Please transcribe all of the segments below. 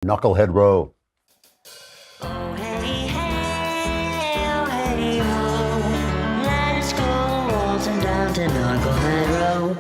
Knucklehead Row. Oh, hey, hey, oh, hey, ho. Let's go waltzing down to Knucklehead Row.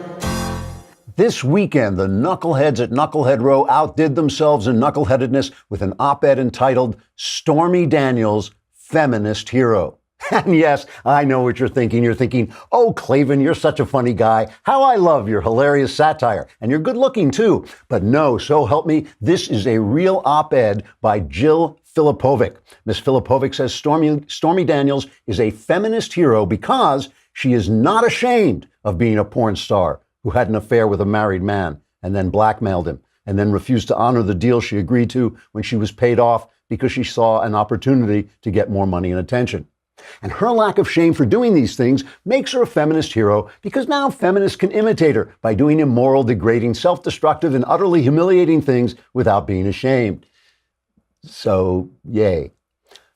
This weekend, the knuckleheads at Knucklehead Row outdid themselves in knuckleheadedness with an op-ed entitled Stormy Daniels, Feminist Hero. And yes, I know what you're thinking. You're thinking, oh, Klavan, you're such a funny guy. How I love your hilarious satire. And you're good looking, too. But no, so help me, this is a real op-ed by Jill Filipovic. Miss Filipovic says Stormy Daniels is a feminist hero because she is not ashamed of being a porn star who had an affair with a married man and then blackmailed him and then refused to honor the deal she agreed to when she was paid off because she saw an opportunity to get more money and attention. And her lack of shame for doing these things makes her a feminist hero because now feminists can imitate her by doing immoral, degrading, self-destructive, and utterly humiliating things without being ashamed. So, yay.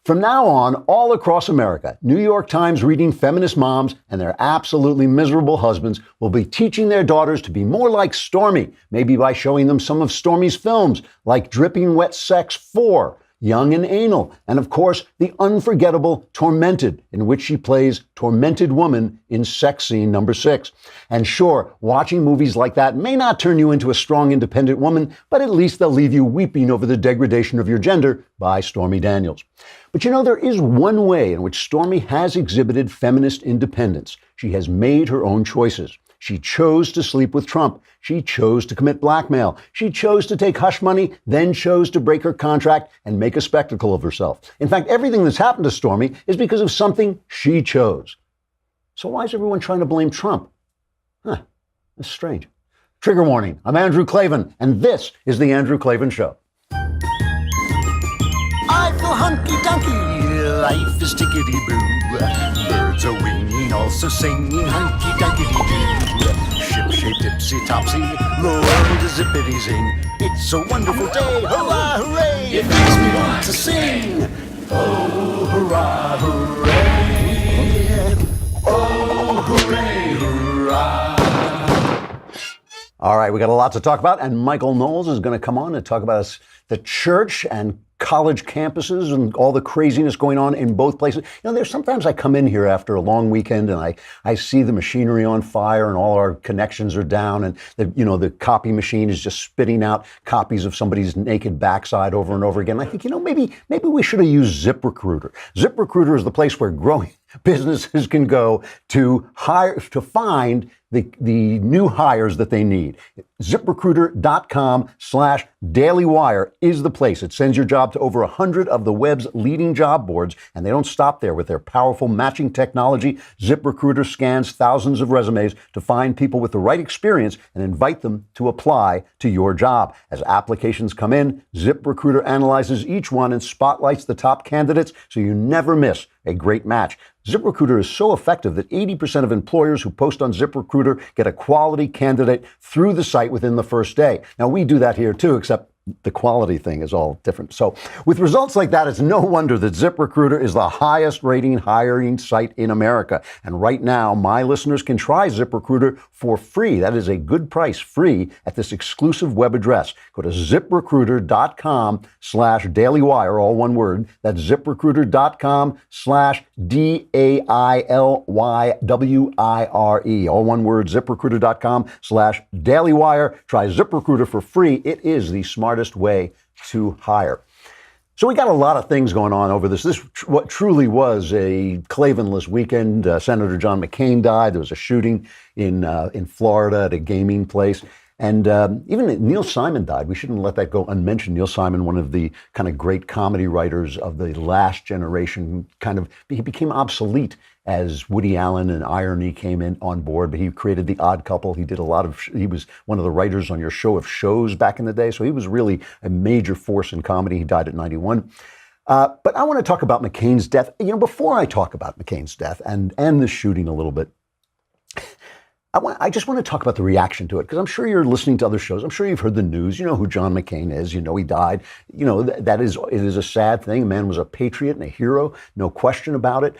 From now on, all across America, New York Times reading feminist moms and their absolutely miserable husbands will be teaching their daughters to be more like Stormy, maybe by showing them some of Stormy's films, like Dripping Wet Sex 4, Young and Anal, and of course, the unforgettable Tormented, in which she plays tormented woman in sex scene number 6. And sure, watching movies like that may not turn you into a strong, independent woman, but at least they'll leave you weeping over the degradation of your gender by Stormy Daniels. But you know, there is one way in which Stormy has exhibited feminist independence. She has made her own choices. She chose to sleep with Trump. She chose to commit blackmail. She chose to take hush money, then chose to break her contract and make a spectacle of herself. In fact, everything that's happened to Stormy is because of something she chose. So why is everyone trying to blame Trump? That's strange. Trigger warning. I'm Andrew Klavan, and this is The Andrew Klavan Show. I feel hunky-dunky, life is tickety-boo. Birds are winging, also singing hunky-dunky-doo. Ship-shaped, ipsy-topsy, the world is zippity-zing. It's a wonderful day, hurrah, hooray! It makes me want to sing. Oh, hurrah, hooray! Oh, hooray, hurrah! All right, we got a lot to talk about, and Michael Knowles is going to come on and talk about the church and college campuses and all the craziness going on in both places. You know, there's sometimes I come in here after a long weekend and I see the machinery on fire and all our connections are down and the copy machine is just spitting out copies of somebody's naked backside over and over again. I think, maybe we should have used ZipRecruiter. ZipRecruiter is the place where growing businesses can go to find the new hires that they need. ZipRecruiter.com/dailywire is the place. It sends your job to over 100 of the web's leading job boards, and they don't stop there with their powerful matching technology. ZipRecruiter scans thousands of resumes to find people with the right experience and invite them to apply to your job. As applications come in, ZipRecruiter analyzes each one and spotlights the top candidates so you never miss a great match. ZipRecruiter is so effective that 80% of employers who post on ZipRecruiter get a quality candidate through the site within the first day. Now, we do that here too, except the quality thing is all different. So with results like that, it's no wonder that ZipRecruiter is the highest rating hiring site in America. And right now, my listeners can try ZipRecruiter for free. That is a good price, free, at this exclusive web address. Go to ZipRecruiter.com/dailywire, all one word. That's ZipRecruiter.com/DAILYWIRE, all one word. ZipRecruiter.com/dailywire. Try ZipRecruiter for free. It is the smartest way to hire. So we got a lot of things going on over this. This what truly was a Klavanless weekend. Senator John McCain died. There was a shooting in Florida at a gaming place. And even Neil Simon died. We shouldn't let that go unmentioned. Neil Simon, one of the kind of great comedy writers of the last generation, he became obsolete as Woody Allen and irony came in on board, but he created The Odd Couple. He was one of the writers on your Show of Shows back in the day. So he was really a major force in comedy. He died at 91. But I want to talk about McCain's death. Before I talk about McCain's death and the shooting a little bit, I just want to talk about the reaction to it, because I'm sure you're listening to other shows. I'm sure you've heard the news. You know who John McCain is. You know he died. You know, it is a sad thing. A man was a patriot and a hero, no question about it.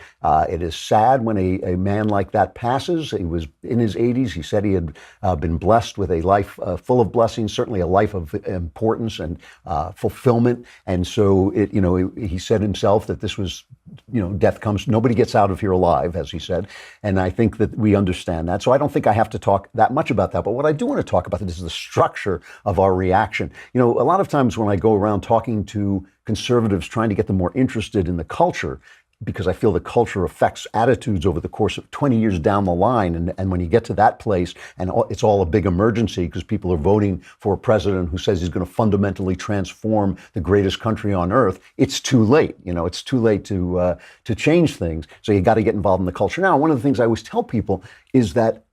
It is sad when a man like that passes. He was in his 80s. He said he had been blessed with a life full of blessings, certainly a life of importance and fulfillment. And so, he said himself that this was, death comes, nobody gets out of here alive, as he said. And I think that we understand that. So I don't think I have to talk that much about that. But what I do want to talk about is the structure of our reaction. A lot of times when I go around talking to conservatives, trying to get them more interested in the culture, because I feel the culture affects attitudes over the course of 20 years down the line. And when you get to that place, and it's all a big emergency because people are voting for a president who says he's going to fundamentally transform the greatest country on earth, it's too late. It's too late to change things. So you got to get involved in the culture. Now, one of the things I always tell people is that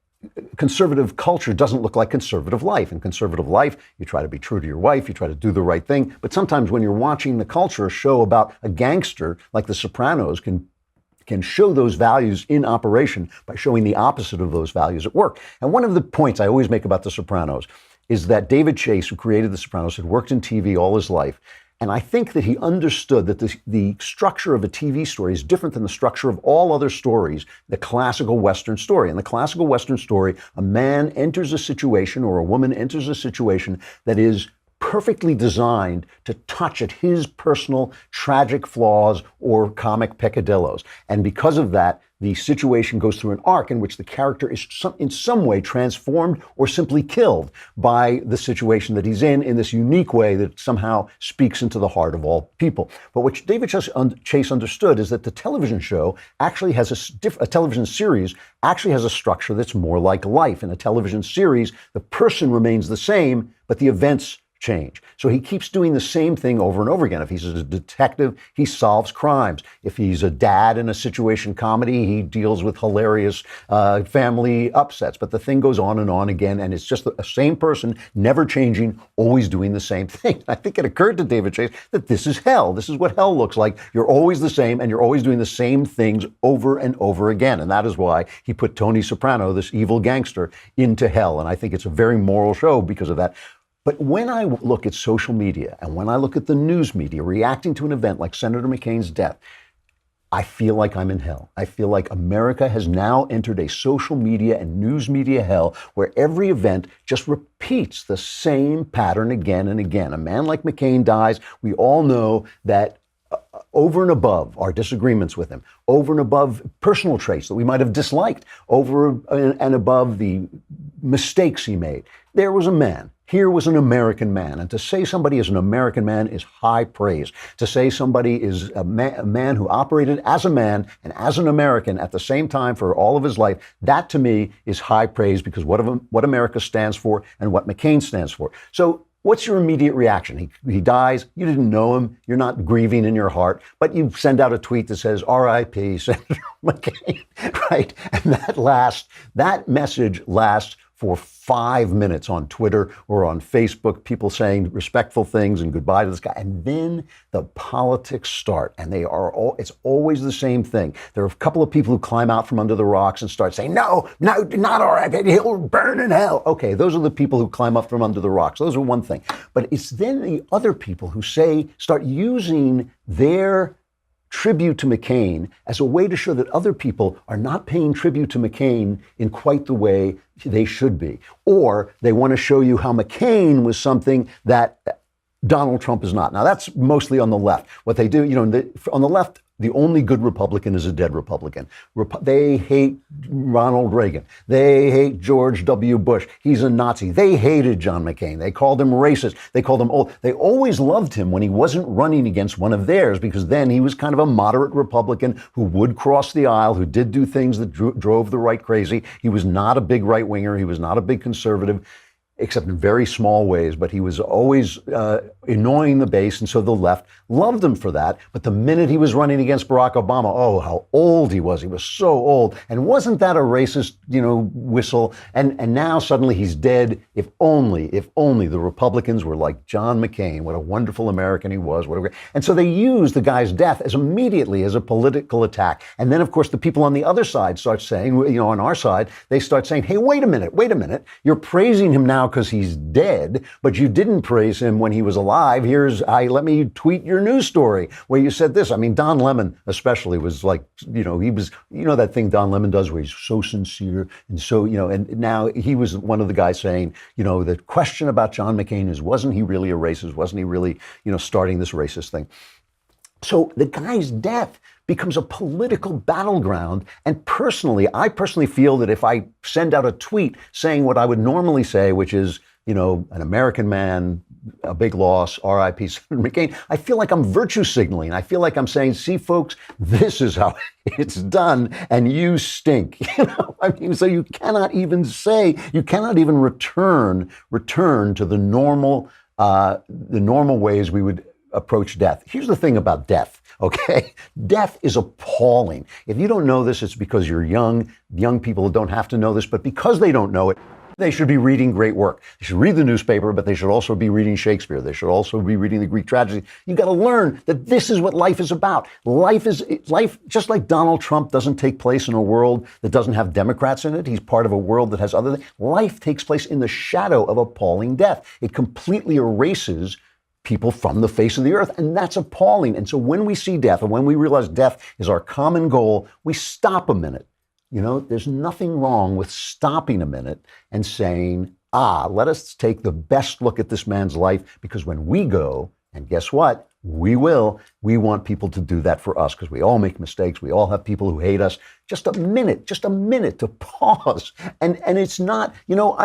conservative culture doesn't look like conservative life. In conservative life, you try to be true to your wife, you try to do the right thing. But sometimes when you're watching the culture, a show about a gangster like The Sopranos can show those values in operation by showing the opposite of those values at work. And one of the points I always make about The Sopranos is that David Chase, who created The Sopranos, had worked in TV all his life. And I think that he understood that the structure of a TV story is different than the structure of all other stories, the classical Western story. In the classical Western story, a man enters a situation or a woman enters a situation that is perfectly designed to touch at his personal tragic flaws or comic peccadillos. And because of that, the situation goes through an arc in which the character is in some way transformed or simply killed by the situation that he's in this unique way that somehow speaks into the heart of all people. But what David Chase understood is that the television show actually has a television series actually has a structure that's more like life. In a television series, the person remains the same, but the events change. So he keeps doing the same thing over and over again. If he's a detective, he solves crimes. If he's a dad in a situation comedy, he deals with hilarious family upsets. But the thing goes on and on again, and it's just the same person, never changing, always doing the same thing. I think it occurred to David Chase that this is hell. This is what hell looks like. You're always the same, and you're always doing the same things over and over again. And that is why he put Tony Soprano, this evil gangster, into hell. And I think it's a very moral show because of that. But when I look at social media and when I look at the news media reacting to an event like Senator McCain's death, I feel like I'm in hell. I feel like America has now entered a social media and news media hell where every event just repeats the same pattern again and again. A man like McCain dies. We all know that over and above our disagreements with him, over and above personal traits that we might have disliked, over and above the mistakes he made, there was a man. Here was an American man. And to say somebody is an American man is high praise. To say somebody is a man who operated as a man and as an American at the same time for all of his life, that to me is high praise because what America stands for and what McCain stands for. So what's your immediate reaction? He dies. You didn't know him. You're not grieving in your heart, but you send out a tweet that says, R.I.P. Senator McCain, right? And that message lasts for 5 minutes on Twitter or on Facebook, people saying respectful things and goodbye to this guy. And then the politics start, and it's always the same thing. There are a couple of people who climb out from under the rocks and start saying, no, not all right, he'll burn in hell. Okay, those are the people who climb up from under the rocks. Those are one thing. But it's then the other people who start using their tribute to McCain as a way to show that other people are not paying tribute to McCain in quite the way they should be. Or they want to show you how McCain was something that Donald Trump is not. Now, that's mostly on the left. What they do, on the left, the only good Republican is a dead Republican. They hate Ronald Reagan. They hate George W. Bush. He's a Nazi. They hated John McCain. They called him racist. They called him old. They always loved him when he wasn't running against one of theirs because then he was kind of a moderate Republican who would cross the aisle, who did do things that drove the right crazy. He was not a big right-winger. He was not a big conservative. except in very small ways, but he was always annoying the base, and so the left loved him for that. But the minute he was running against Barack Obama, oh, how old he was. He was so old. And wasn't that a racist, whistle? And now suddenly he's dead. If only the Republicans were like John McCain, what a wonderful American he was. And so they used the guy's death immediately as a political attack. And then, of course, the people on the other side start saying, on our side, they start saying, hey, wait a minute. You're praising him now because he's dead, but you didn't praise him when he was alive. Let me tweet your news story where you said this. I mean, Don Lemon especially was like, he was, that thing Don Lemon does where he's so sincere and so, and now he was one of the guys saying, the question about John McCain is, wasn't he really a racist? Wasn't he really, starting this racist thing? So the guy's death becomes a political battleground. And I personally feel that if I send out a tweet saying what I would normally say, which is, an American man, a big loss, R.I.P. Senator McCain, I feel like I'm virtue signaling. I feel like I'm saying, see, folks, this is how it's done, and you stink. So you cannot even return to the normal ways we would approach death. Here's the thing about death, okay? Death is appalling. If you don't know this, it's because you're young. Young people don't have to know this, but because they don't know it, they should be reading great work. They should read the newspaper, but they should also be reading Shakespeare. They should also be reading the Greek tragedy. You got to learn that this is what life is about. Life, just like Donald Trump doesn't take place in a world that doesn't have Democrats in it. He's part of a world that has other things. Life takes place in the shadow of appalling death. It completely erases people from the face of the earth, and that's appalling. And so when we see death, and when we realize death is our common goal, we stop a minute. There's nothing wrong with stopping a minute and saying, let us take the best look at this man's life, because when we go, and guess what? We want people to do that for us, because we all make mistakes. We all have people who hate us. Just a minute to pause. And it's not,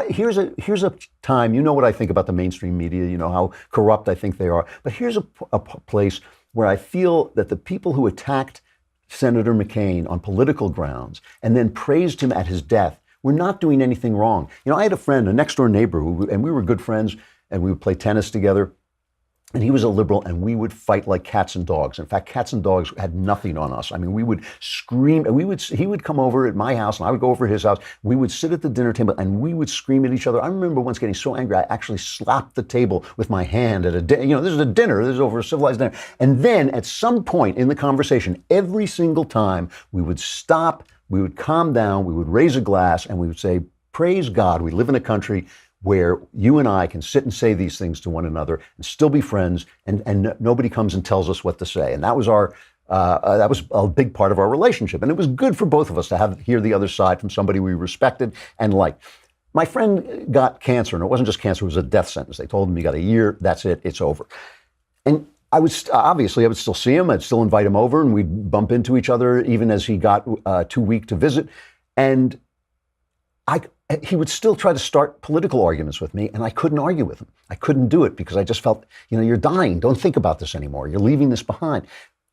here's a time, what I think about the mainstream media, how corrupt I think they are. But here's a place where I feel that the people who attacked Senator McCain on political grounds and then praised him at his death were not doing anything wrong. I had a friend, a next door neighbor, and we were good friends, and we would play tennis together. And he was a liberal, and we would fight like cats and dogs. In fact, cats and dogs had nothing on us. I mean, we would scream, and he would come over at my house, and I would go over to his house. We would sit at the dinner table, and we would scream at each other. I remember once getting so angry, I actually slapped the table with my hand at this is a dinner. This is over a civilized dinner. And then at some point in the conversation, every single time, we would stop, we would calm down, we would raise a glass, and we would say, praise God, we live in a country where you and I can sit and say these things to one another and still be friends, and nobody comes and tells us what to say. And that was that was a big part of our relationship. And it was good for both of us to hear the other side from somebody we respected and liked. My friend got cancer, and it wasn't just cancer, it was a death sentence. They told him, you got a year, that's it, it's over. And I would still see him, I'd still invite him over, and we'd bump into each other even as he got too weak to visit. And he would still try to start political arguments with me, and I couldn't argue with him. I couldn't do it because I just felt, you're dying. Don't think about this anymore. You're leaving this behind.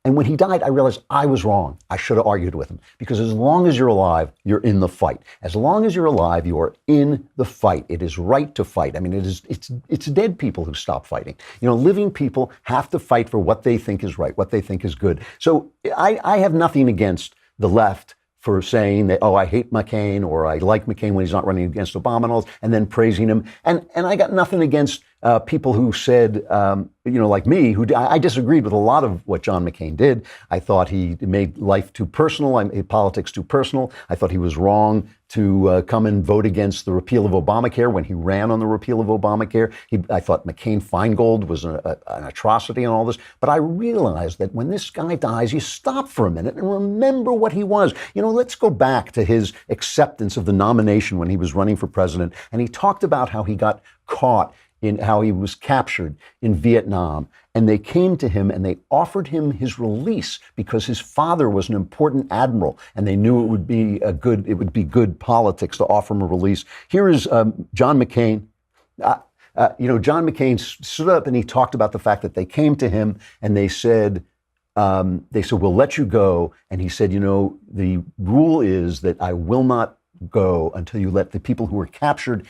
And when he died, I realized I was wrong. I should have argued with him, because as long as you're alive, you're in the fight. As long as you're alive, you are in the fight. It is right to fight. I mean, it's dead people who stop fighting. Living people have to fight for what they think is right, what they think is good. So I have nothing against the left for saying that, I hate McCain, or I like McCain when he's not running against Obama, and then praising him. And I got nothing against people who said, like me, I disagreed with a lot of what John McCain did. I thought he made life too personal, politics too personal. I thought he was wrong to come and vote against the repeal of Obamacare when he ran on the repeal of Obamacare. I thought McCain-Feingold was an atrocity and all this. But I realized that when this guy dies, you stop for a minute and remember what he was. Let's go back to his acceptance of the nomination when he was running for president. And he talked about how he got caught in how he was captured in Vietnam. And they came to him and they offered him his release because his father was an important admiral, and they knew it would be good politics to offer him a release. Here is John McCain. John McCain stood up and he talked about the fact that they came to him and they said, we'll let you go. And he said, the rule is that I will not go until you let the people who were captured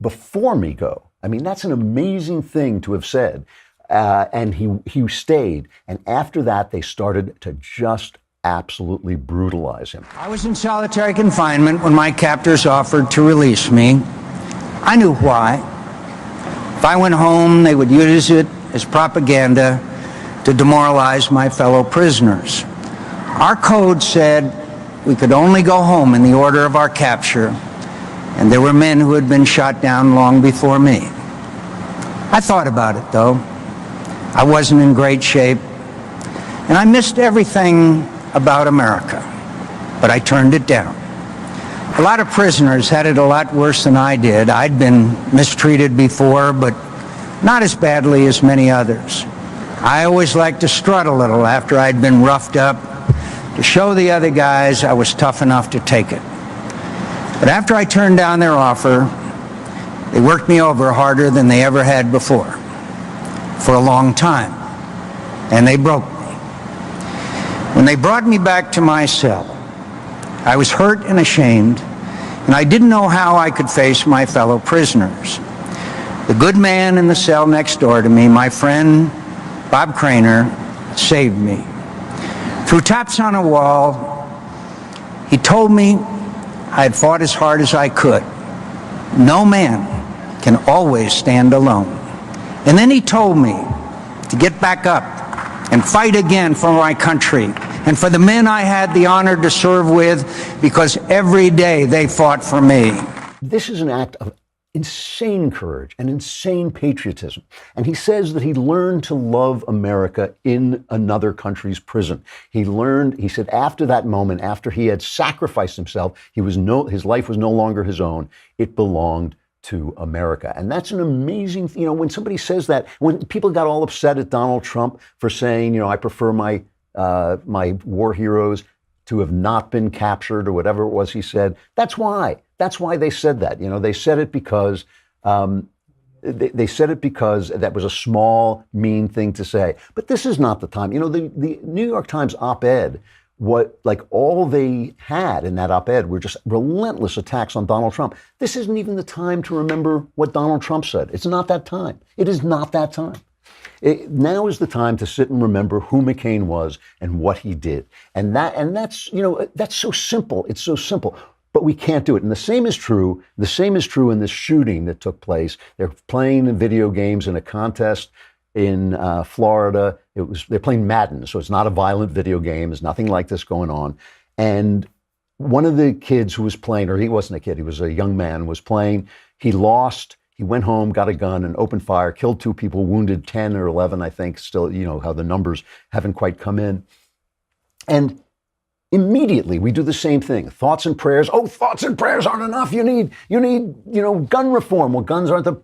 before me go. I mean, that's an amazing thing to have said. And he stayed. And after that, they started to just absolutely brutalize him. I was in solitary confinement when my captors offered to release me. I knew why. If I went home, they would use it as propaganda to demoralize my fellow prisoners. Our code said we could only go home in the order of our capture, and there were men who had been shot down long before me. I thought about it, though. I wasn't in great shape, and I missed everything about America, but I turned it down. A lot of prisoners had it a lot worse than I did. I'd been mistreated before, but not as badly as many others. I always liked to strut a little after I'd been roughed up, to show the other guys I was tough enough to take it. But after I turned down their offer, they worked me over harder than they ever had before, for a long time, and they broke me. When they brought me back to my cell, I was hurt and ashamed, and I didn't know how I could face my fellow prisoners. The good man in the cell next door to me, my friend Bob Craner, saved me. Through taps on a wall, he told me I had fought as hard as I could. No man can always stand alone. And then he told me to get back up and fight again for my country and for the men I had the honor to serve with, because every day they fought for me. This is an act of insane courage and insane patriotism. And he says that he learned to love America in another country's prison. He said after that moment, after he had sacrificed himself, his life was no longer his own. It belonged to America. And that's an amazing, when somebody says that, when people got all upset at Donald Trump for saying, I prefer my war heroes to have not been captured or whatever it was he said. That's why they said that. They said it because they said it because that was a small, mean thing to say. But this is not the time. The New York Times op-ed, all they had in that op-ed were just relentless attacks on Donald Trump. This isn't even the time to remember what Donald Trump said. It's not that time. It is not that time. Now is the time to sit and remember who McCain was and what he did. And that's so simple. It's so simple. But we can't do it. And the same is true in this shooting that took place. They're playing video games in a contest in Florida. They're playing Madden, so it's not a violent video game. There's nothing like this going on. And one of the kids who was playing, or he wasn't a kid, he was a young man, was playing. He lost. He went home, got a gun, and opened fire, killed 2 people, wounded 10 or 11, I think. Still, how the numbers haven't quite come in. And immediately we do the same thing. Thoughts and prayers. Oh, thoughts and prayers aren't enough. You need, gun reform. Well, guns aren't the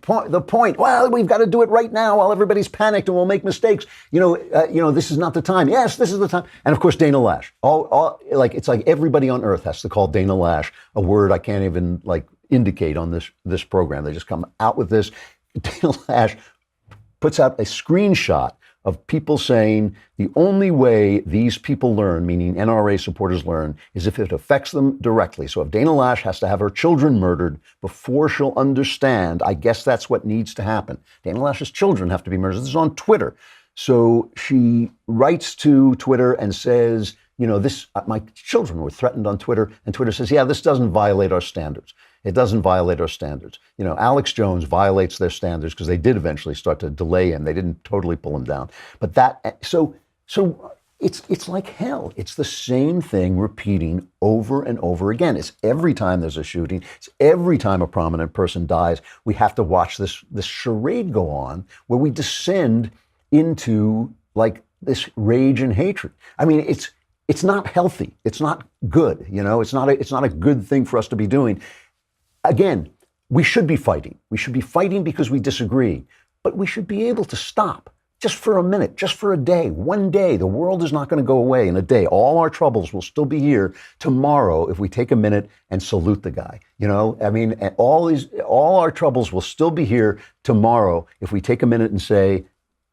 point. Well, we've got to do it right now while everybody's panicked and we'll make mistakes. This is not the time. Yes, this is the time. And of course, Dana Lash. It's like everybody on earth has to call Dana Lash a word I can't even indicate on this program. They just come out with this. Dana Lash puts out a screenshot of people saying the only way these people learn, meaning NRA supporters learn, is if it affects them directly. So if Dana Lash has to have her children murdered before she'll understand, I guess that's what needs to happen. Dana Lash's children have to be murdered. This is on Twitter. So she writes to Twitter and says, my children were threatened on Twitter. And Twitter says, yeah, this doesn't violate our standards. It doesn't violate our standards. Alex Jones violates their standards because they did eventually start to delay him. They didn't totally pull him down. But so it's like hell. It's the same thing repeating over and over again. It's every time there's a shooting. It's every time a prominent person dies. We have to watch this charade go on where we descend into this rage and hatred. I mean, it's not healthy. It's not good. It's not a good thing for us to be doing. Again, we should be fighting. We should be fighting because we disagree, but we should be able to stop just for a minute, just for a day, one day. The world is not going to go away in a day. All our troubles will still be here tomorrow if we take a minute and salute the guy. All our troubles will still be here tomorrow if we take a minute and say,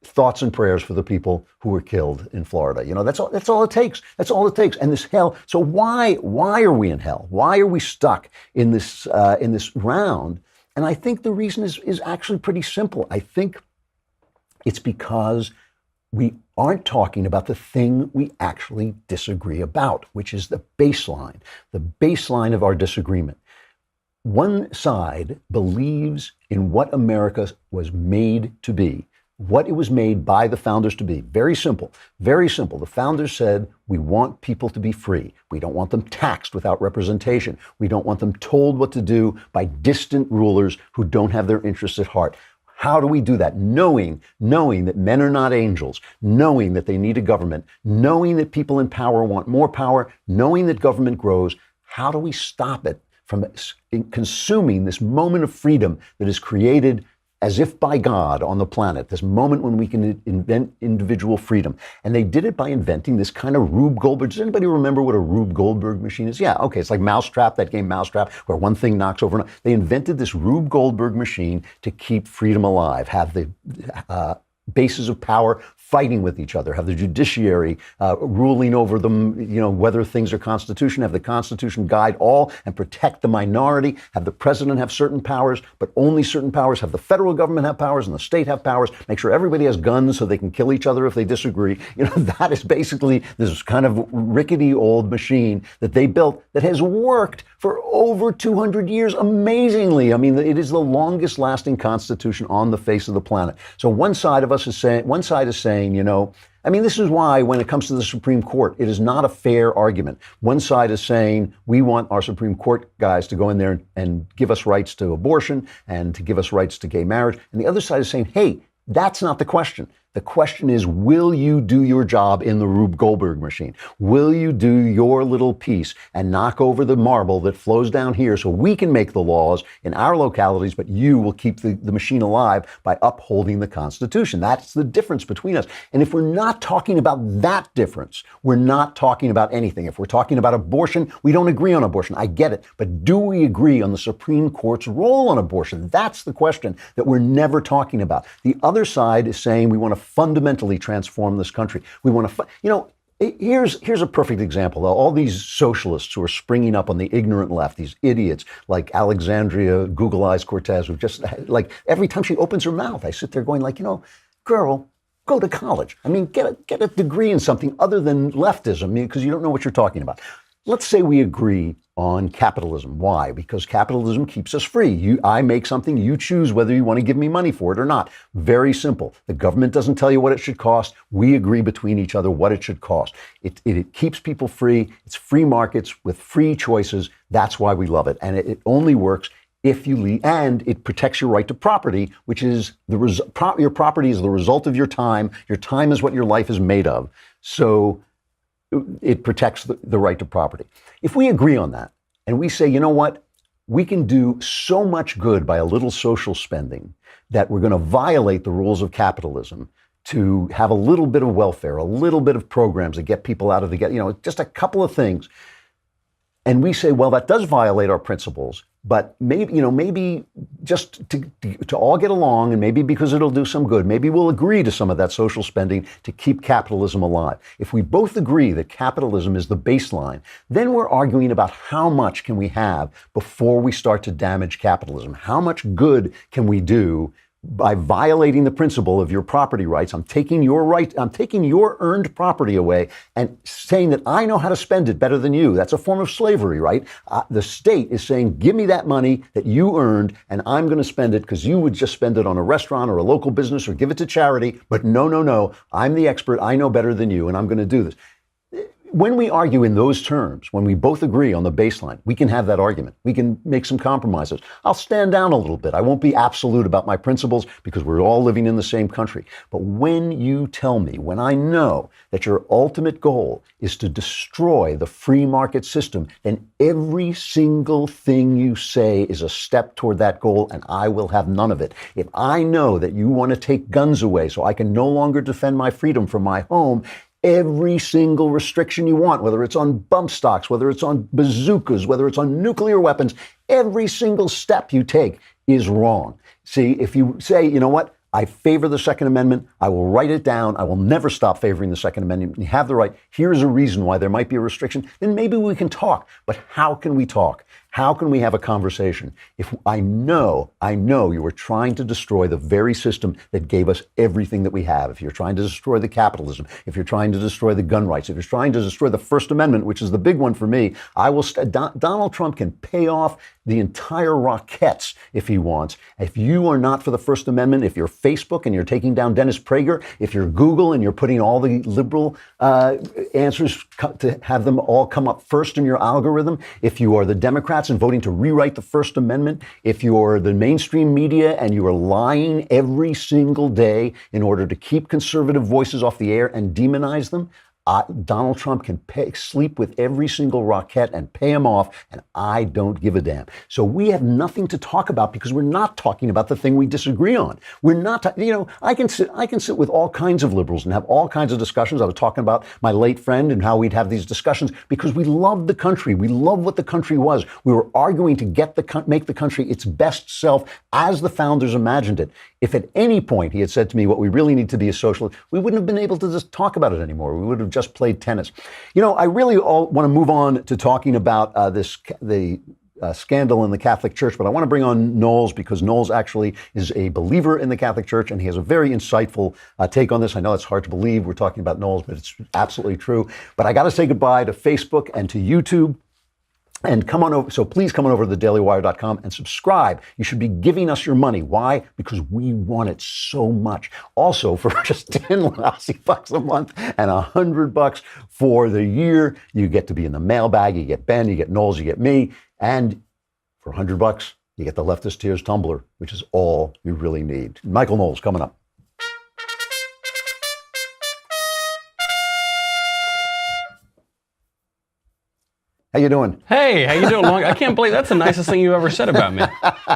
thoughts and prayers for the people who were killed in Florida. That's all it takes. That's all it takes. And this hell. So why are we in hell? Why are we stuck in this round And I think the reason is actually pretty simple. I think it's because we aren't talking about the thing we actually disagree about, which is the baseline of our disagreement. One side believes in what America was made to be, what it was made by the founders to be. Very simple, very simple. The founders said, we want people to be free. We don't want them taxed without representation. We don't want them told what to do by distant rulers who don't have their interests at heart. How do we do that? Knowing that men are not angels, knowing that they need a government, knowing that people in power want more power, knowing that government grows. How do we stop it from consuming this moment of freedom that is created as if by God on the planet, this moment when we can invent individual freedom? And they did it by inventing this kind of Rube Goldberg. Does anybody remember what a Rube Goldberg machine is? Yeah, okay, it's like Mousetrap, that game Mousetrap, where one thing knocks over another. They invented this Rube Goldberg machine to keep freedom alive, have the bases of power fighting with each other, have the judiciary ruling over them, whether things are constitution, have the Constitution guide all and protect the minority, have the president have certain powers, but only certain powers, have the federal government have powers and the state have powers, make sure everybody has guns so they can kill each other if they disagree. That is basically this kind of rickety old machine that they built that has worked for over 200 years amazingly. I mean, it is the longest lasting constitution on the face of the planet. So one side is saying, this is why when it comes to the Supreme Court, it is not a fair argument. One side is saying we want our Supreme Court guys to go in there and give us rights to abortion and to give us rights to gay marriage. And the other side is saying, hey, that's not the question. The question is, will you do your job in the Rube Goldberg machine? Will you do your little piece and knock over the marble that flows down here so we can make the laws in our localities, but you will keep the machine alive by upholding the Constitution? That's the difference between us. And if we're not talking about that difference, we're not talking about anything. If we're talking about abortion, we don't agree on abortion. I get it. But do we agree on the Supreme Court's role on abortion? That's the question that we're never talking about. The other side is saying we want to fundamentally transform this country. We want to, here's a perfect example. All these socialists who are springing up on the ignorant left, these idiots like Alexandria Google Eyes Cortez, who just like every time she opens her mouth, I sit there going like, girl, go to college. Get a degree in something other than leftism, because you don't know what you're talking about. Let's say we agree on capitalism. Why? Because capitalism keeps us free. I make something, you choose whether you want to give me money for it or not. Very simple. The government doesn't tell you what it should cost. We agree between each other what it should cost. It keeps people free. It's free markets with free choices. That's why we love it. And it only works if you leave, and it protects your right to property, which is your property is the result of your time. Your time is what your life is made of. So it protects the right to property. If we agree on that and we say, you know what, we can do so much good by a little social spending that we're going to violate the rules of capitalism to have a little bit of welfare, a little bit of programs that get people out of just a couple of things. And we say, well, that does violate our principles, but maybe just to all get along, and maybe because it'll do some good, maybe we'll agree to some of that social spending to keep capitalism alive. If we both agree that capitalism is the baseline, then we're arguing about how much can we have before we start to damage capitalism. How much good can we do by violating the principle of your property rights? I'm taking your earned property away and saying that I know how to spend it better than you. That's a form of slavery, right? The state is saying, give me that money that you earned and I'm going to spend it because you would just spend it on a restaurant or a local business or give it to charity. But no, I'm the expert. I know better than you and I'm going to do this. When we argue in those terms, when we both agree on the baseline, we can have that argument. We can make some compromises. I'll stand down a little bit. I won't be absolute about my principles because we're all living in the same country. But when you tell me, when I know that your ultimate goal is to destroy the free market system, then every single thing you say is a step toward that goal, and I will have none of it. If I know that you want to take guns away so I can no longer defend my freedom from my home, every single restriction you want, whether it's on bump stocks, whether it's on bazookas, whether it's on nuclear weapons, every single step you take is wrong. See, if you say, you know what, I favor the Second Amendment, I will write it down, I will never stop favoring the Second Amendment, you have the right, here's a reason why there might be a restriction, then maybe we can talk. But how can we talk? How can we have a conversation if I know you are trying to destroy the very system that gave us everything that we have? If you're trying to destroy the capitalism, if you're trying to destroy the gun rights, if you're trying to destroy the First Amendment, which is the big one for me, Donald Trump can pay off the entire Rockettes if he wants. If you are not for the First Amendment, if you're Facebook and you're taking down Dennis Prager, if you're Google and you're putting all the liberal answers to have them all come up first in your algorithm, if you are the Democrats and voting to rewrite the First Amendment, if you're the mainstream media and you are lying every single day in order to keep conservative voices off the air and demonize them, Donald Trump can sleep with every single Rockette and pay him off, and I don't give a damn. So we have nothing to talk about because we're not talking about the thing we disagree on. We're not, I can sit with all kinds of liberals and have all kinds of discussions. I was talking about my late friend and how we'd have these discussions because we love the country. We love what the country was. We were arguing to make the country its best self as the founders imagined it. If at any point he had said to me, what we really need to be is socialist, we wouldn't have been able to just talk about it anymore. We would have just played tennis. I really want to move on to talking about the scandal in the Catholic Church, but I want to bring on Knowles because Knowles actually is a believer in the Catholic Church, and he has a very insightful take on this. I know it's hard to believe we're talking about Knowles, but it's absolutely true. But I got to say goodbye to Facebook and to YouTube. And come on over, so please come on over to thedailywire.com and subscribe. You should be giving us your money. Why? Because we want it so much. Also, for just 10 lousy bucks a month and $100 for the year, you get to be in the mailbag. You get Ben, you get Knowles, you get me. And for $100, you get the Leftist Tears tumbler, which is all you really need. Michael Knowles coming up. How you doing? Hey, how you doing? I can't believe that's the nicest thing you've ever said about me.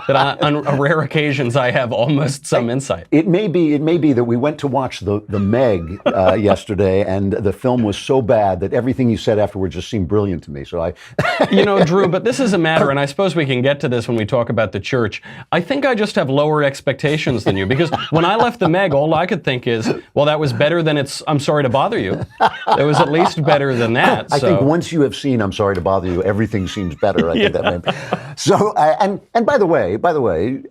That on rare occasions I have almost some insight. It may be that we went to watch the Meg yesterday, and the film was so bad that everything you said afterwards just seemed brilliant to me. So Drew, but this is a matter, and I suppose we can get to this when we talk about the church. I think I just have lower expectations than you, because when I left the Meg, all I could think is, well, that was better than I'm Sorry to Bother You. It was at least better than that. I think once you have seen I'm Sorry to Bother You, everything seems better. I think that. So, and by the way,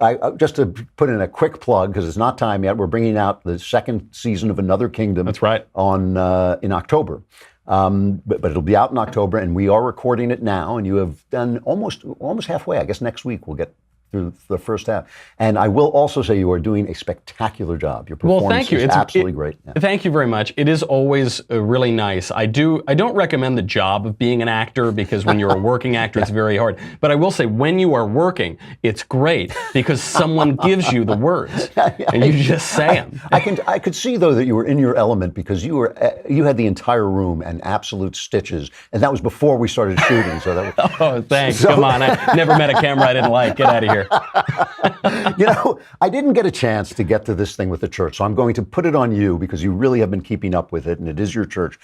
I just to put in a quick plug because it's not time yet. We're bringing out the second season of Another Kingdom. That's right. In October. But it'll be out in October, and we are recording it now. And you have done almost halfway. I guess next week we'll get through the first half. And I will also say you are doing a spectacular job. Your performance is absolutely great. Yeah. Thank you very much. It is always really nice. I don't recommend the job of being an actor because when you're a working actor, it's very hard. But I will say when you are working, it's great because someone gives you the words and you just say them. I could see though that you were in your element because you had the entire room and absolute stitches, and that was before we started shooting. So that was, oh, thanks. Come on. I never met a camera I didn't like. Get out of here. I didn't get a chance to get to this thing with the church, so I'm going to put it on you because you really have been keeping up with it, and it is your church.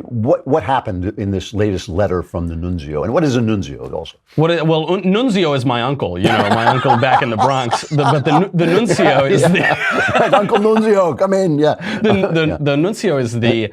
What happened in this latest letter from the nuncio, and what is a nuncio also? Nuncio is my uncle. My uncle back in the Bronx. But the nuncio is Uncle Nuncio, come in. Yeah. The nuncio is the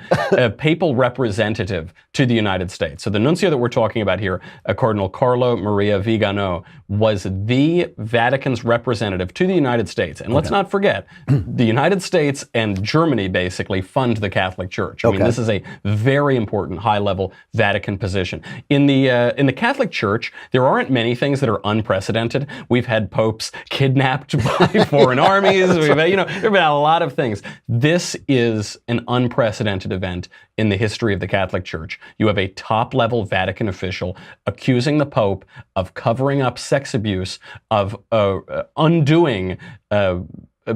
papal representative to the United States. So the nuncio that we're talking about here, Cardinal Carlo Maria Vigano, was the Vatican's representative to the United States. And let's not forget, the United States and Germany basically fund the Catholic Church. I mean, this is a very important high-level Vatican position. In the Catholic Church, there aren't many things that are unprecedented. We've had popes kidnapped by foreign armies. We've had, there have been a lot of things. This is an unprecedented event in the history of the Catholic Church. You have a top-level Vatican official accusing the Pope of covering up sex abuse, of undoing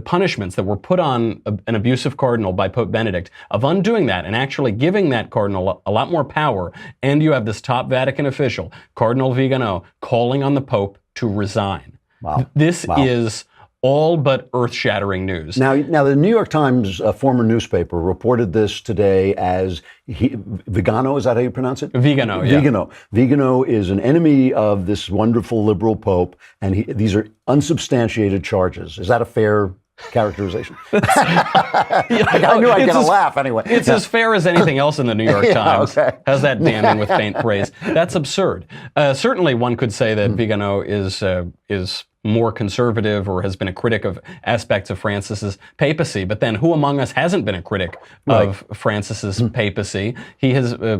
punishments that were put on an abusive cardinal by Pope Benedict, of undoing that and actually giving that cardinal a lot more power. And you have this top Vatican official, Cardinal Vigano, calling on the Pope to resign. Wow. This is all but earth-shattering news. Now, the New York Times, a former newspaper, reported this today as Vigano. Is that how you pronounce it? Vigano, yeah. Vigano is an enemy of this wonderful liberal Pope, and these are unsubstantiated charges. Is that a fair characterization. I knew I'd get a laugh anyway. It's as fair as anything else in the New York Times. Okay. How's that damning with faint praise? That's absurd. Certainly, one could say that Vigano is more conservative or has been a critic of aspects of Francis's papacy. But then who among us hasn't been a critic of Francis's papacy?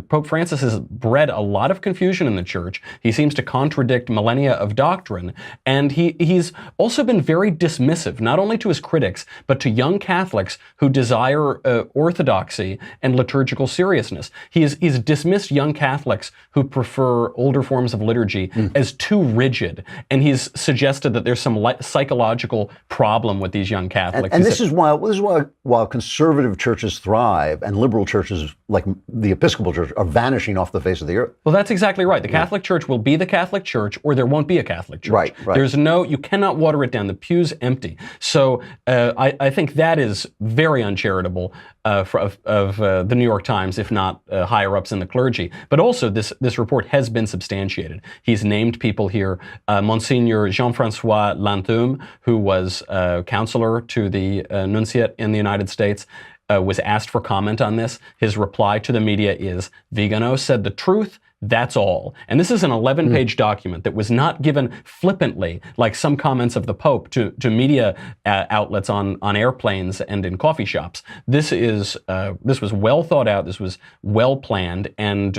Pope Francis has bred a lot of confusion in the church. He seems to contradict millennia of doctrine. And he's also been very dismissive, not only to his critics, but to young Catholics who desire orthodoxy and liturgical seriousness. He's dismissed young Catholics who prefer older forms of liturgy as too rigid. And he's suggested that there's some psychological problem with these young Catholics. And this is why while conservative churches thrive and liberal churches like the Episcopal Church are vanishing off the face of the earth. Well, that's exactly right. The Catholic Church will be the Catholic Church, or there won't be a Catholic Church. Right. You cannot water it down. The pew's empty. So I think that is very uncharitable of the New York Times, if not higher ups in the clergy. But also, this report has been substantiated. He's named people here. Monsignor Jean-Francois Lanthum, who was counselor to the nuntiate in the United States, was asked for comment on this. His reply to the media is, Vigano said the truth, that's all. And this is an 11-page document that was not given flippantly, like some comments of the Pope, to media outlets on airplanes and in coffee shops. This was well thought out. This was well planned, and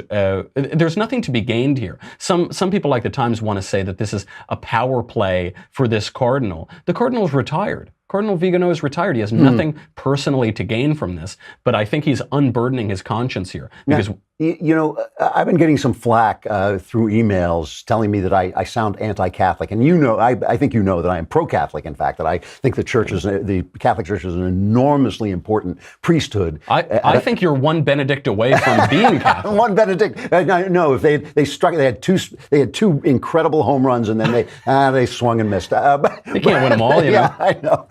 there's nothing to be gained here. Some people like the Times want to say that this is a power play for this cardinal. The cardinal's retired. Cardinal Vigano is retired. He has nothing personally to gain from this, but I think he's unburdening his conscience here. Because I've been getting some flack through emails telling me that I sound anti-Catholic, and I think you know that I am pro-Catholic. In fact, that I think the Catholic Church is an enormously important priesthood. I think you're one Benedict away from being Catholic. One Benedict. No, if they had two incredible home runs, and then they swung and missed. They can't win them all, you know. Yeah, I know.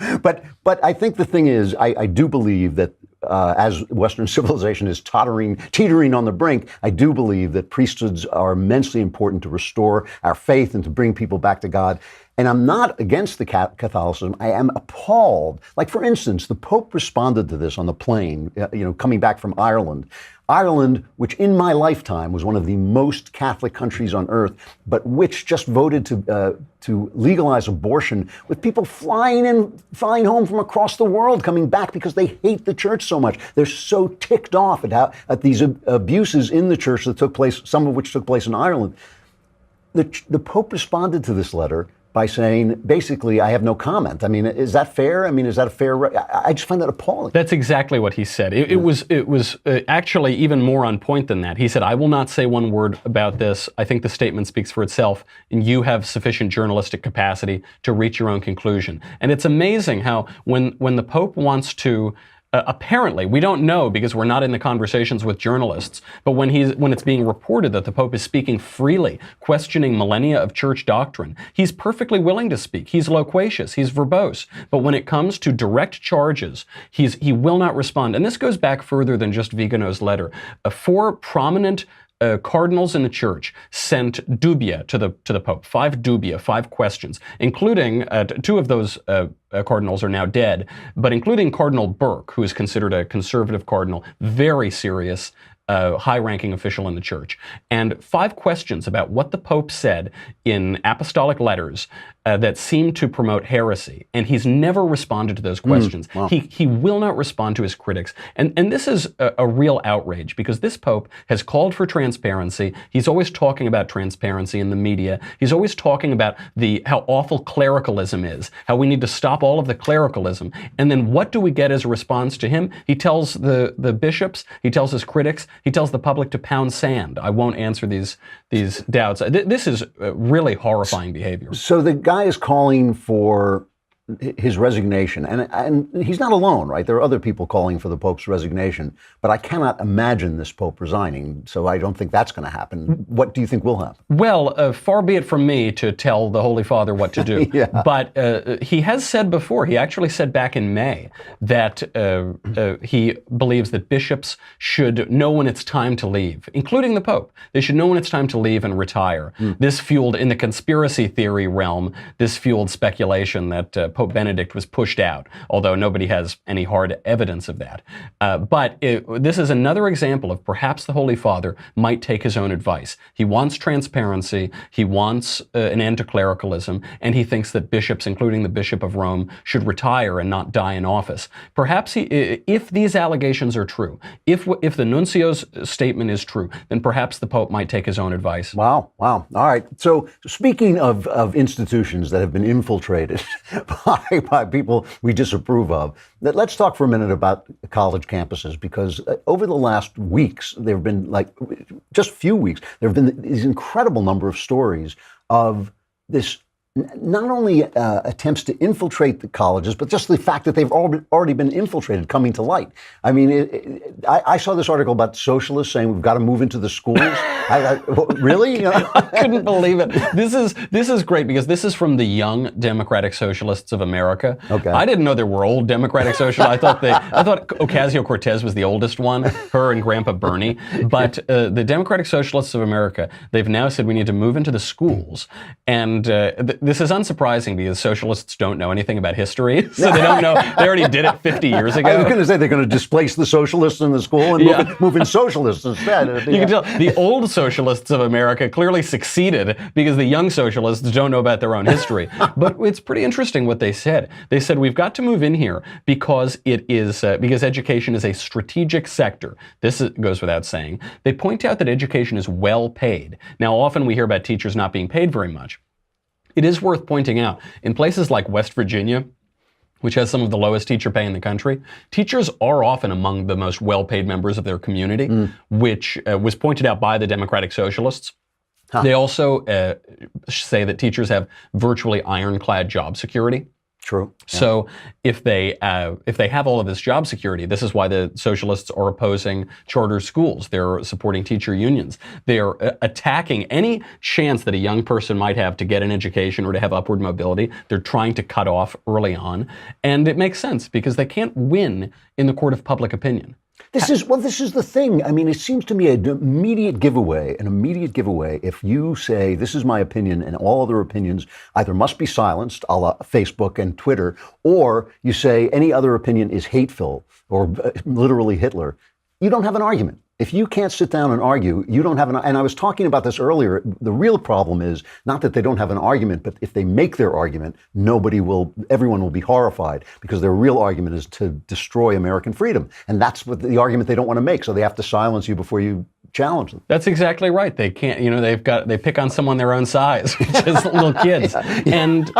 But I think the thing is, I do believe that as Western civilization is teetering on the brink, I do believe that priesthoods are immensely important to restore our faith and to bring people back to God. And I'm not against the Catholicism. I am appalled. Like, for instance, the Pope responded to this on the plane, coming back from Ireland. Ireland, which in my lifetime was one of the most Catholic countries on earth, but which just voted to legalize abortion, with people flying home from across the world, coming back because they hate the church so much. They're so ticked off at these abuses in the church that took place, some of which took place in Ireland. The Pope responded to this letter by saying, basically, I have no comment. I mean, is that fair? I mean, is that a fair? I just find that appalling. That's exactly what he said. It was actually even more on point than that. He said, I will not say one word about this. I think the statement speaks for itself, and you have sufficient journalistic capacity to reach your own conclusion. And it's amazing how when the Pope wants to apparently, we don't know because we're not in the conversations with journalists, but when it's being reported that the Pope is speaking freely, questioning millennia of church doctrine, he's perfectly willing to speak. He's loquacious, he's verbose. But when it comes to direct charges, he will not respond. And this goes back further than just Vigano's letter. 4 prominent cardinals in the church sent dubia to the Pope, 5 dubia, 5 questions, including 2 of those cardinals are now dead, but including Cardinal Burke, who is considered a conservative cardinal, very serious, high-ranking official in the church, and 5 questions about what the Pope said in apostolic letters that seemed to promote heresy, and he's never responded to those questions. Wow. He will not respond to his critics, and this is a real outrage because this Pope has called for transparency. He's always talking about transparency in the media. He's always talking about how awful clericalism is, how we need to stop all of the clericalism, and then what do we get as a response to him? He tells the bishops, he tells his critics, he tells the public to pound sand. I won't answer these doubts. This is really horrifying behavior. So the guy is calling for his resignation, and he's not alone, right? There are other people calling for the Pope's resignation, but I cannot imagine this Pope resigning, so I don't think that's going to happen. What do you think will happen? Well, far be it from me to tell the Holy Father what to do, Yeah. But he has said before, he actually said back in May, that he believes that bishops should know when it's time to leave, including the Pope. They should know when it's time to leave and retire. This fueled, in the conspiracy theory realm, this fueled speculation that Pope Benedict was pushed out, although nobody has any hard evidence of that. This is another example of perhaps the Holy Father might take his own advice. He wants transparency, he wants an end to clericalism, and he thinks that bishops, including the Bishop of Rome, should retire and not die in office. Perhaps if these allegations are true, if the nuncio's statement is true, then perhaps the Pope might take his own advice. Wow. All right. So speaking of institutions that have been infiltrated by people we disapprove of, let's talk for a minute about college campuses, because over the last weeks, there have been just a few weeks, there have been these incredible number of stories of this not only attempts to infiltrate the colleges, but just the fact that they've already been infiltrated coming to light. I mean, I saw this article about socialists saying we've got to move into the schools. Really? I couldn't believe it. This is great because this is from the Young Democratic Socialists of America. Okay. I didn't know there were old Democratic Socialists. I thought Ocasio-Cortez was the oldest one, her and Grandpa Bernie. But the Democratic Socialists of America, they've now said we need to move into the schools. And this is unsurprising because socialists don't know anything about history, so they don't know. They already did it 50 years ago. I was going to say they're going to displace the socialists in the school and move in socialists instead. You can tell the old socialists of America clearly succeeded because the young socialists don't know about their own history. But it's pretty interesting what they said. They said we've got to move in here because because education is a strategic sector. This goes without saying. They point out that education is well paid. Now, often we hear about teachers not being paid very much. It is worth pointing out, in places like West Virginia, which has some of the lowest teacher pay in the country, teachers are often among the most well-paid members of their community, which was pointed out by the Democratic Socialists. They also say that teachers have virtually ironclad job security. True. So if they have all of this job security, this is why the socialists are opposing charter schools. They're supporting teacher unions. They're attacking any chance that a young person might have to get an education or to have upward mobility. They're trying to cut off early on. And it makes sense because they can't win in the court of public opinion. This is the thing. I mean, it seems to me an immediate giveaway if you say, this is my opinion and all other opinions either must be silenced, a la Facebook and Twitter, or you say any other opinion is hateful or literally Hitler. You don't have an argument. If you can't sit down and argue, you don't have and I was talking about this earlier, the real problem is not that they don't have an argument, but if they make their argument, everyone will be horrified because their real argument is to destroy American freedom. And that's what the argument they don't want to make. So they have to silence you before you challenge them. That's exactly right. They can't, they pick on someone their own size, which is little kids. And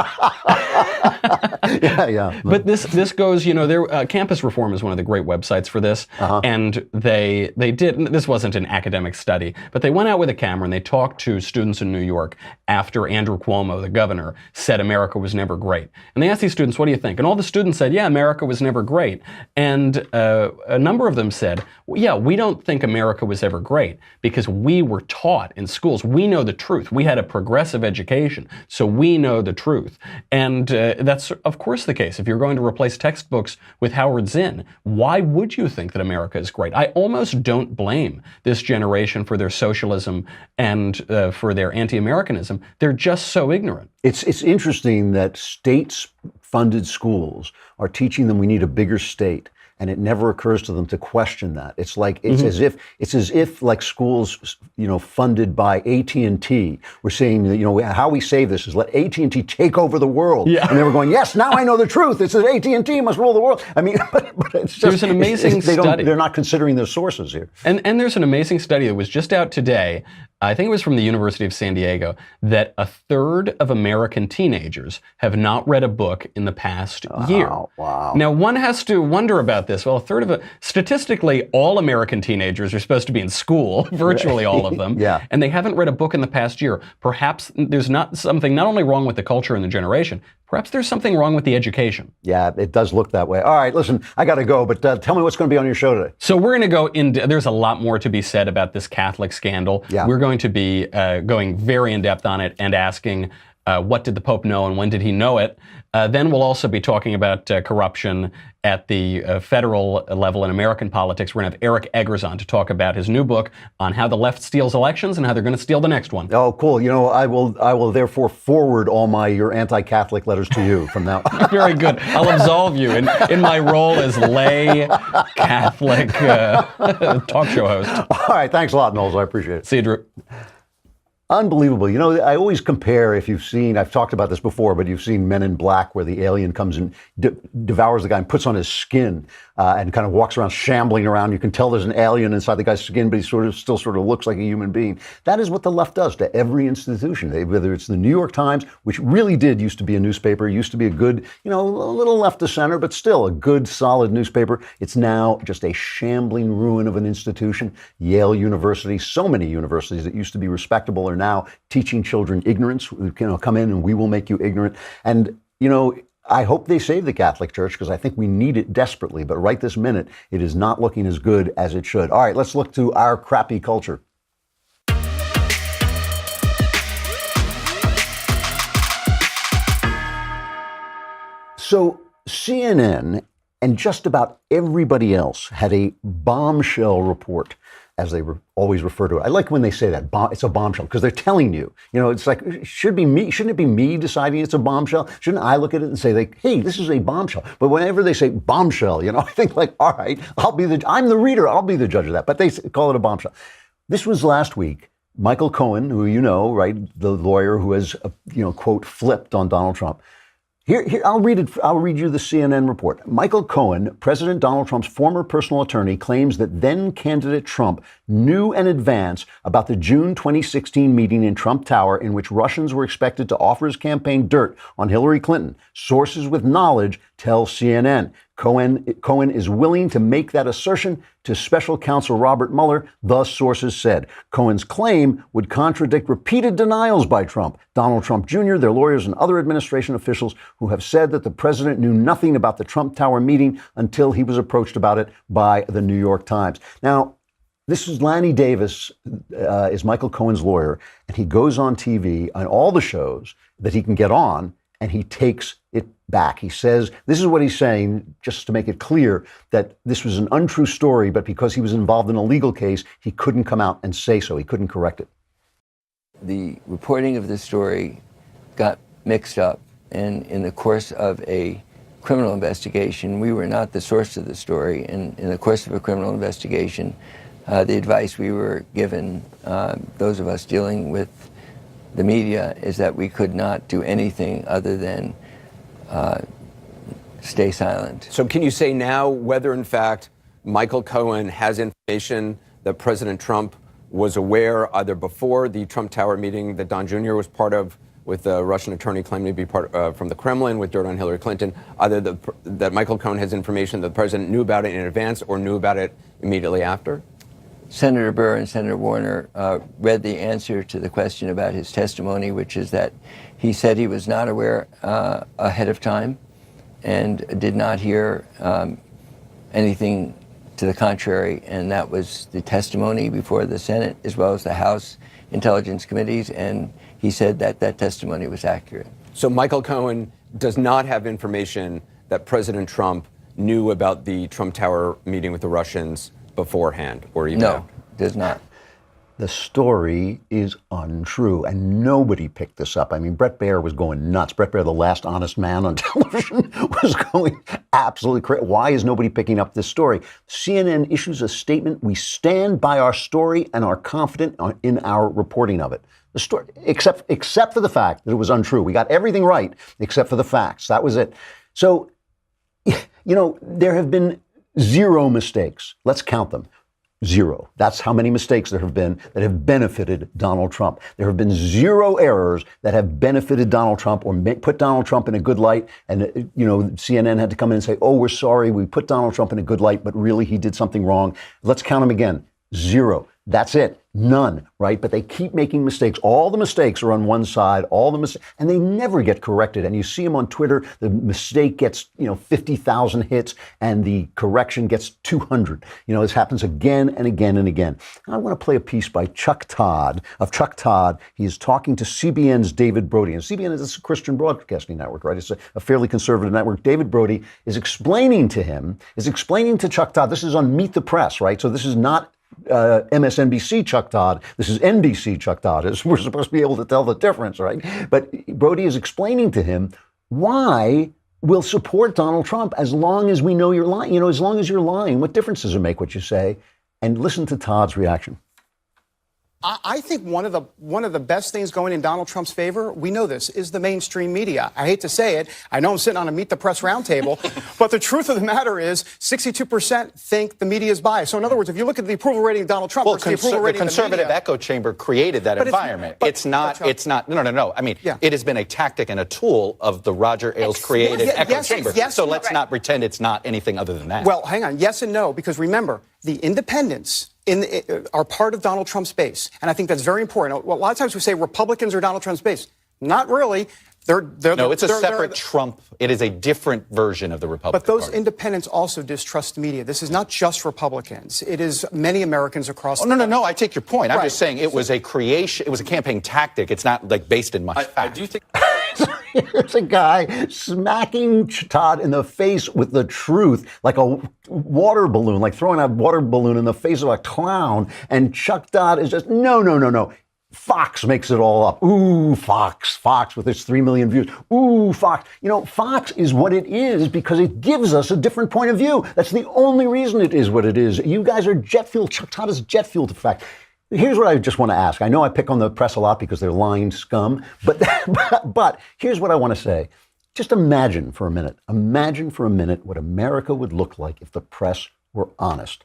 But this goes, their Campus Reform is one of the great websites for this. And they did, this wasn't an academic study, but they went out with a camera and they talked to students in New York after Andrew Cuomo, the governor, said America was never great. And they asked these students, what do you think? And all the students said, yeah, America was never great. And a number of them said, yeah, we don't think America was ever great because we were taught in schools. We know the truth. We had a progressive education, so we know the truth. And that's, of course, the case. If you're going to replace textbooks with Howard Zinn, why would you think that America is great? I almost don't blame this generation for their socialism and for their anti-Americanism. They're just so ignorant. It's interesting that state-funded schools are teaching them we need a bigger state. And it never occurs to them to question that. It's like as if like schools, funded by AT&T were saying, how we save this is let AT&T take over the world. Yeah. And they were going, yes, now I know the truth. It's that AT&T must rule the world. I mean, but it's just there's an amazing study. They're not considering their sources here. And there's an amazing study that was just out today. I think it was from the University of San Diego, that a third of American teenagers have not read a book in the past year. Wow. Now, one has to wonder about this. Well, statistically, all American teenagers are supposed to be in school, virtually all of them, and they haven't read a book in the past year. Perhaps there's not only wrong with the culture and the generation, perhaps there's something wrong with the education. Yeah, it does look that way. All right, listen, I got to go, but tell me what's going to be on your show today. So we're going to go into, there's a lot more to be said about this Catholic scandal. Yeah. We're going to be going very in depth on it and asking what did the Pope know and when did he know it? Then we'll also be talking about corruption at the federal level in American politics. We're going to have Eric Eggers on to talk about his new book on how the left steals elections and how they're going to steal the next one. Oh, cool. You know, I will therefore forward all your anti-Catholic letters to you from now. Very good. I'll absolve you in my role as lay Catholic talk show host. All right. Thanks a lot, Knowles. I appreciate it. See you, Drew. Unbelievable. You know, I always compare, if you've seen, I've talked about this before, but you've seen Men in Black where the alien comes and devours the guy and puts on his skin and kind of walks around shambling around. You can tell there's an alien inside the guy's skin, but he still sort of looks like a human being. That is what the left does to every institution, whether it's the New York Times, which really did used to be a newspaper, used to be a good, you know, a little left of center, but still a good, solid newspaper. It's now just a shambling ruin of an institution. Yale University, so many universities that used to be respectable are now teaching children ignorance. You know, come in and we will make you ignorant. And, you know, I hope they save the Catholic Church because I think we need it desperately. But right this minute, it is not looking as good as it should. All right, let's look to our crappy culture. So CNN and just about everybody else had a bombshell report, as they always refer to it. I like when they say that, it's a bombshell, because they're telling you. You know, it's like, shouldn't it be me deciding it's a bombshell? Shouldn't I look at it and say, like, hey, this is a bombshell? But whenever they say bombshell, you know, I think like, all right, I'm the reader, I'll be the judge of that. But they call it a bombshell. This was last week. Michael Cohen, who you know, right, the lawyer who has, you know, quote, flipped on Donald Trump. Here, I'll read you the CNN report. Michael Cohen, President Donald Trump's former personal attorney, claims that then candidate Trump knew in advance about the June 2016 meeting in Trump Tower in which Russians were expected to offer his campaign dirt on Hillary Clinton. Sources with knowledge tell CNN. Cohen is willing to make that assertion to special counsel Robert Mueller, thus sources said. Cohen's claim would contradict repeated denials by Trump, Donald Trump Jr., their lawyers, and other administration officials who have said that the president knew nothing about the Trump Tower meeting until he was approached about it by the New York Times. Now, this is Lanny Davis, is Michael Cohen's lawyer, and he goes on TV on all the shows that he can get on, and he takes it back. He says, this is what he's saying, just to make it clear that this was an untrue story, but because he was involved in a legal case, he couldn't come out and say so. He couldn't correct it. The reporting of this story got mixed up, and in the course of a criminal investigation, we were not the source of the story. And in the course of a criminal investigation, the advice we were given, those of us dealing with the media, is that we could not do anything other than stay silent. So can you say now whether, in fact, Michael Cohen has information that President Trump was aware either before the Trump Tower meeting that Don Jr. was part of with the Russian attorney claiming to be part from the Kremlin with dirt on Hillary Clinton, either that Michael Cohen has information that the president knew about it in advance or knew about it immediately after? Senator Burr and Senator Warner read the answer to the question about his testimony, which is that he said he was not aware ahead of time and did not hear anything to the contrary. And that was the testimony before the Senate as well as the House Intelligence Committees. And he said that that testimony was accurate. So Michael Cohen does not have information that President Trump knew about the Trump Tower meeting with the Russians beforehand or even No, does not. The story is untrue, and nobody picked this up. I mean, Bret Baier was going nuts. Bret Baier, the last honest man on television, was going absolutely crazy. Why is nobody picking up this story? CNN issues a statement. We stand by our story and are confident in our reporting of it. The story, except for the fact that it was untrue. We got everything right except for the facts. That was it. So, you know, there have been 0 mistakes. Let's count them. 0. That's how many mistakes there have been that have benefited Donald Trump. There have been 0 errors that have benefited Donald Trump or put Donald Trump in a good light. And, you know, CNN had to come in and say, oh, we're sorry, we put Donald Trump in a good light, but really he did something wrong. Let's count them again. 0. That's it. None, right? But they keep making mistakes. All the mistakes are on one side, and they never get corrected. And you see them on Twitter, the mistake gets, 50,000 hits and the correction gets 200. This happens again and again and again. I want to play a piece by Chuck Todd. He is talking to CBN's David Brody. And CBN is a Christian broadcasting network, right? It's a fairly conservative network. David Brody is explaining to Chuck Todd, this is on Meet the Press, right? So this is not MSNBC Chuck Todd. This is NBC Chuck Todd. We're supposed to be able to tell the difference, right? But Brody is explaining to him why we'll support Donald Trump as long as we know you're lying. As long as you're lying, what difference does it make what you say? And listen to Todd's reaction. I think one of the best things going in Donald Trump's favor, we know this, is the mainstream media. I hate to say it. I know I'm sitting on a Meet the Press roundtable, but the truth of the matter is 62% think the media is biased. So in other words, if you look at the approval rating of Donald Trump, the conservative echo chamber created that environment. It's not. No. I mean, it has been a tactic and a tool of the Roger Ailes created echo chamber. So let's not pretend it's not anything other than that. Well, hang on. Yes and no, because remember, the independents are part of Donald Trump's base. And I think that's very important. A lot of times we say Republicans are Donald Trump's base. Not really. It's a separate Trump. It is a different version of the Republican But those Party. Independents also distrust the media. This is not just Republicans. It is many Americans across the country. No. I take your point. I'm just saying it was a creation. It was a campaign tactic. It's not based in much fact. I do think. Here's a guy smacking Todd in the face with the truth, like a water balloon, like throwing a water balloon in the face of a clown. And Chuck Todd is just, no. Fox makes it all up. Ooh, Fox with its 3 million views. Ooh, Fox. Fox is what it is because it gives us a different point of view. That's the only reason it is what it is. You guys are jet fuel. Chuck Todd is jet fuel to fact. Here's what I just want to ask. I know I pick on the press a lot because they're lying scum, but here's what I want to say. Just imagine for a minute what America would look like if the press were honest.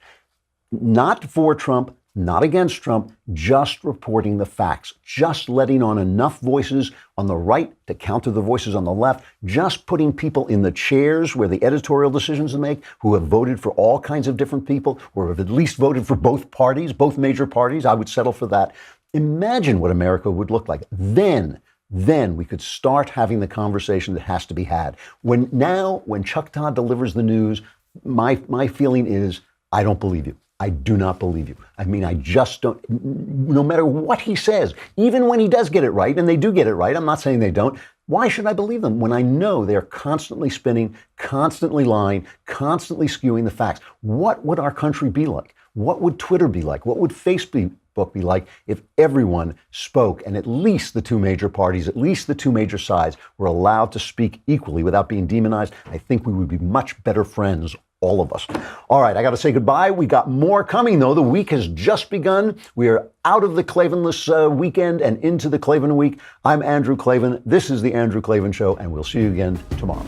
Not for Trump, not against Trump, just reporting the facts, just letting on enough voices on the right to counter the voices on the left, just putting people in the chairs where the editorial decisions are made, who have voted for all kinds of different people, or have at least voted for both parties, both major parties. I would settle for that. Imagine what America would look like. Then we could start having the conversation that has to be had. When Chuck Todd delivers the news, my feeling is, I don't believe you. I do not believe you. I mean, I just don't, no matter what he says, even when he does get it right, and they do get it right, I'm not saying they don't, why should I believe them when I know they're constantly spinning, constantly lying, constantly skewing the facts? What would our country be like? What would Twitter be like? What would Facebook be like if everyone spoke and at least the two major parties, at least the two major sides were allowed to speak equally without being demonized? I think we would be much better friends, all of us. All right, I got to say goodbye. We got more coming, though. The week has just begun. We are out of the Klavanless weekend and into the Klavan week. I'm Andrew Klavan. This is The Andrew Klavan Show, and we'll see you again tomorrow.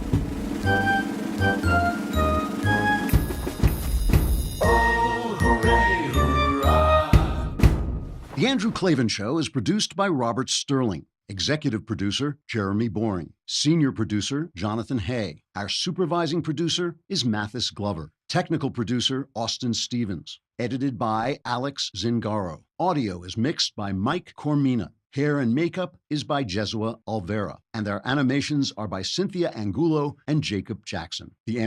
The Andrew Klavan Show is produced by Robert Sterling. Executive producer, Jeremy Boring. Senior producer, Jonathan Hay. Our supervising producer is Mathis Glover. Technical producer, Austin Stevens. Edited by Alex Zingaro. Audio is mixed by Mike Cormina. Hair and makeup is by Jesua Alvera. And our animations are by Cynthia Angulo and Jacob Jackson. The